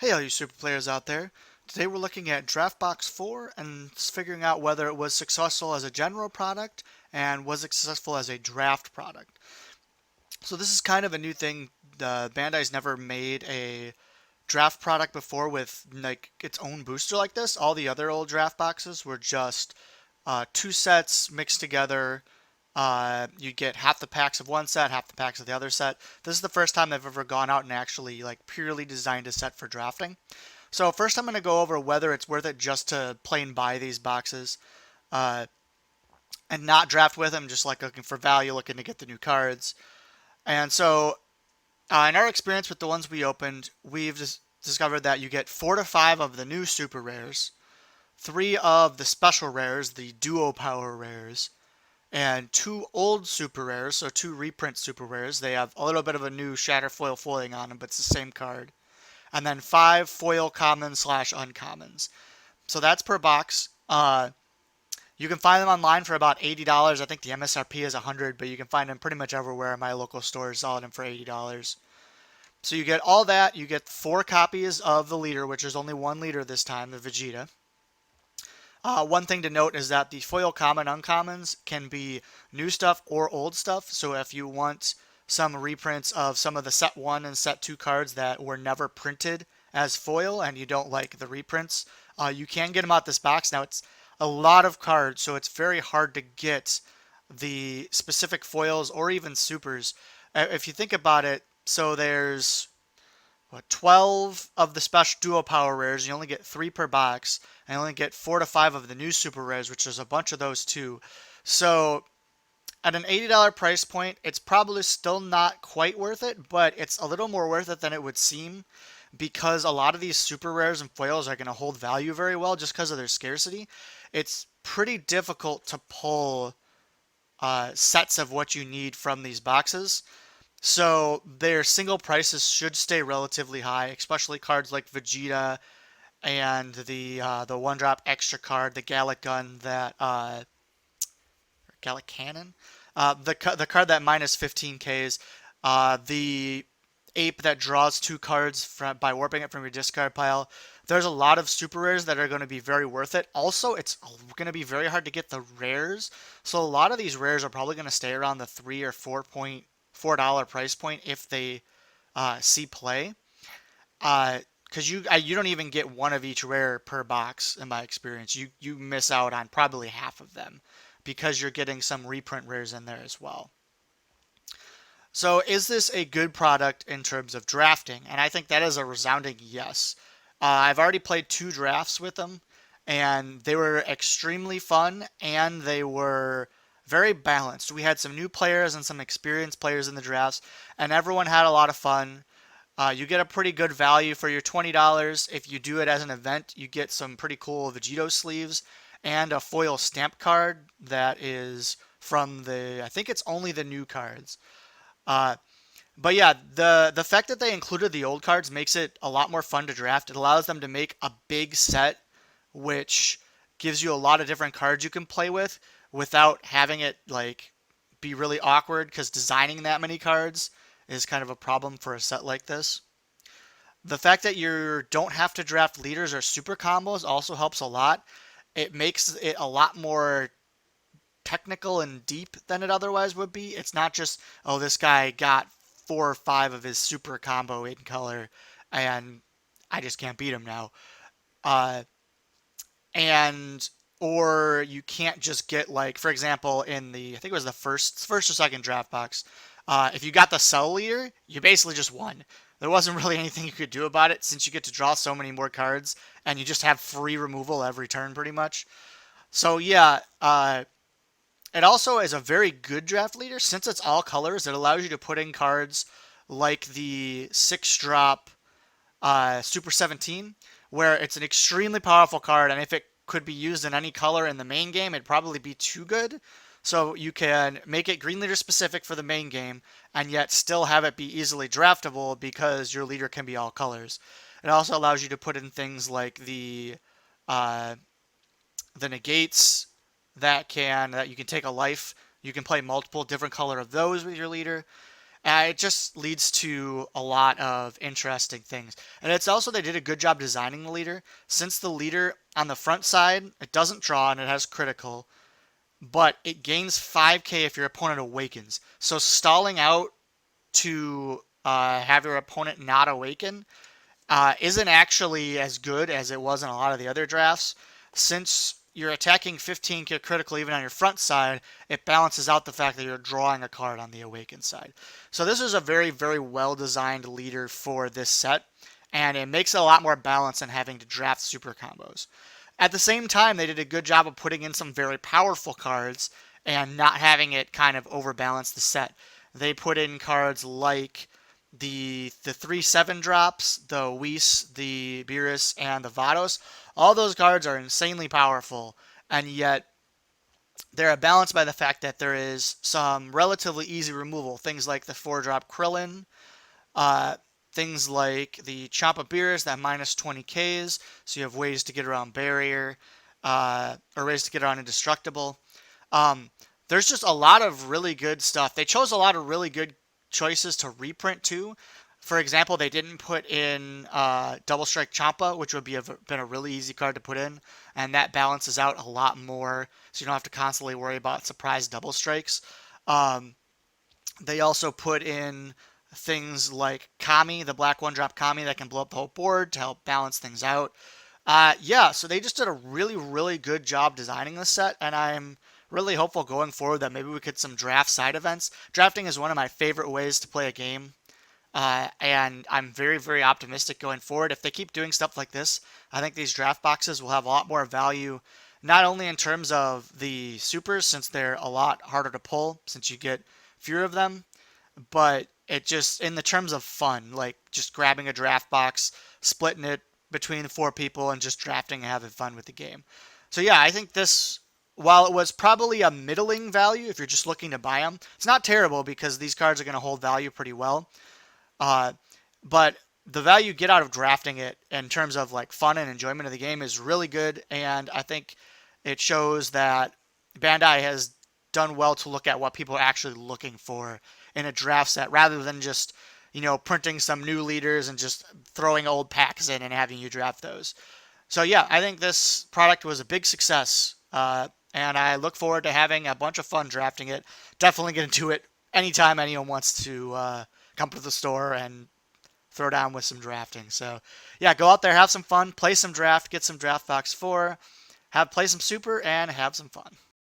Hey all you super players out there. Today we're looking at Draftbox 4 and figuring out whether it was successful as a general product and was it successful as a draft product. So this is kind of a new thing. Bandai's never made a draft product before with like its own booster like this. All the other old draft boxes were just two sets mixed together. You get half the packs of one set, half the packs of the other set. This is the first time they've ever gone out and actually like purely designed a set for drafting. So first I'm going to go over whether it's worth it just to plain buy these boxes uh, and not draft with them, just like looking for value, looking to get the new cards. And so in our experience with the ones we opened, we've discovered that you get 4 to 5 of the new super rares, 3 of the special rares, the duo power rares, and 2 old super rares, so 2 reprint super rares. They have a little bit of a new shatter foil foiling on them, but it's the same card. And then 5 foil commons slash uncommons. So that's per box. You can find them online for about $80. I think the MSRP is $100, but you can find them pretty much everywhere. My local stores selling them for $80. So you get all that. You get 4 copies of the leader, which is only 1 leader this time, the Vegeta. One thing to note is that the foil common uncommons can be new stuff or old stuff. So if you want some reprints of some of the set 1 and set 2 cards that were never printed as foil and you don't like the reprints, you can get them out this box. Now it's a lot of cards, so it's very hard to get the specific foils or even supers. If you think about it, so there's 12 of the special duo power rares. You only get 3 per box. And you only get 4 to 5 of the new super rares, which is a bunch of those too. So at an $80 price point, it's probably still not quite worth it, but it's a little more worth it than it would seem because a lot of these super rares and foils are going to hold value very well just because of their scarcity. It's pretty difficult to pull sets of what you need from these boxes. So their single prices should stay relatively high, especially cards like Vegeta and the one drop extra card, the Gallic gun that Gallic cannon, the card that minus 15Ks, the ape that draws 2 cards by warping it from your discard pile. There's a lot of super rares that are going to be very worth it. Also, it's going to be very hard to get the rares. So a lot of these rares are probably going to stay around the $3 or $4 price point if they see play. Because you don't even get 1 of each rare per box in my experience. You miss out on probably half of them because you're getting some reprint rares in there as well. So is this a good product in terms of drafting? And I think that is a resounding yes. I've already played 2 drafts with them, and they were extremely fun, and they were very balanced. We had some new players and some experienced players in the drafts, and everyone had a lot of fun. You get a pretty good value for your $20. If you do it as an event, you get some pretty cool Vegito sleeves and a foil stamp card that is from I think it's only the new cards. Uh, but yeah, the fact that they included the old cards makes it a lot more fun to draft. It allows them to make a big set, which gives you a lot of different cards you can play with without having it like be really awkward because designing that many cards is kind of a problem for a set like this. The fact that you don't have to draft leaders or super combos also helps a lot. It makes it a lot more technical and deep than it otherwise would be. It's not just, oh, this guy got 4 or 5 of his super combo in color and I just can't beat him now. Uh, and or you can't just get like, for example, in I think it was the first or second draft box, if you got the cell leader, you basically just won. There wasn't really anything you could do about it since you get to draw so many more cards and you just have free removal every turn pretty much. So yeah, it also is a very good draft leader since it's all colors. It allows you to put in cards like the 6-drop Super 17, where it's an extremely powerful card, and if it could be used in any color in the main game, it'd probably be too good. So you can make it green leader specific for the main game, and yet still have it be easily draftable because your leader can be all colors. It also allows you to put in things like uh, the negates that you can take a life. You can play multiple different color of those with your leader. It just leads to a lot of interesting things. And it's also, they did a good job designing the leader. Since the leader on the front side, it doesn't draw and it has critical, but it gains 5k if your opponent awakens. So stalling out to have your opponent not awaken isn't actually as good as it was in a lot of the other drafts. Since you're attacking 15 critical even on your front side, it balances out the fact that you're drawing a card on the awakened side. So this is a very, very well designed leader for this set, and it makes it a lot more balanced than having to draft super combos. At the same time, they did a good job of putting in some very powerful cards and not having it kind of overbalance the set. They put in cards like the 3/7 drops, the Whis, the Beerus, and the Vados. All those cards are insanely powerful, and yet they're balanced by the fact that there is some relatively easy removal. Things like the 4-drop Krillin, uh, things like the Champa Beerus that minus 20Ks, so you have ways to get around barrier, or ways to get around indestructible. Um, there's just a lot of really good stuff. They chose a lot of really good choices to reprint too. For example, they didn't put in Double Strike Champa, which would been a really easy card to put in, and that balances out a lot more, so you don't have to constantly worry about surprise double strikes. Um, they also put in things like Kami, the black one drop Kami that can blow up the whole board to help balance things out. Yeah, so they just did a really, really good job designing this set, and I'm really hopeful going forward that maybe we could some draft side events. Drafting is one of my favorite ways to play a game, and I'm very, very optimistic going forward. If they keep doing stuff like this, I think these draft boxes will have a lot more value, not only in terms of the supers, since they're a lot harder to pull, since you get fewer of them, but it just in the terms of fun, like just grabbing a draft box, splitting it between 4 people, and just drafting and having fun with the game. So yeah, I think this, while it was probably a middling value if you're just looking to buy them, it's not terrible because these cards are going to hold value pretty well. Uh, but the value you get out of drafting it in terms of like fun and enjoyment of the game is really good, and I think it shows that Bandai has done well to look at what people are actually looking for in a draft set rather than just, printing some new leaders and just throwing old packs in and having you draft those. So yeah, I think this product was a big success, and I look forward to having a bunch of fun drafting it. Definitely going to do it anytime anyone wants to come to the store and throw down with some drafting. So yeah, go out there, have some fun, play some draft, get some draft box 4, play some super, and have some fun.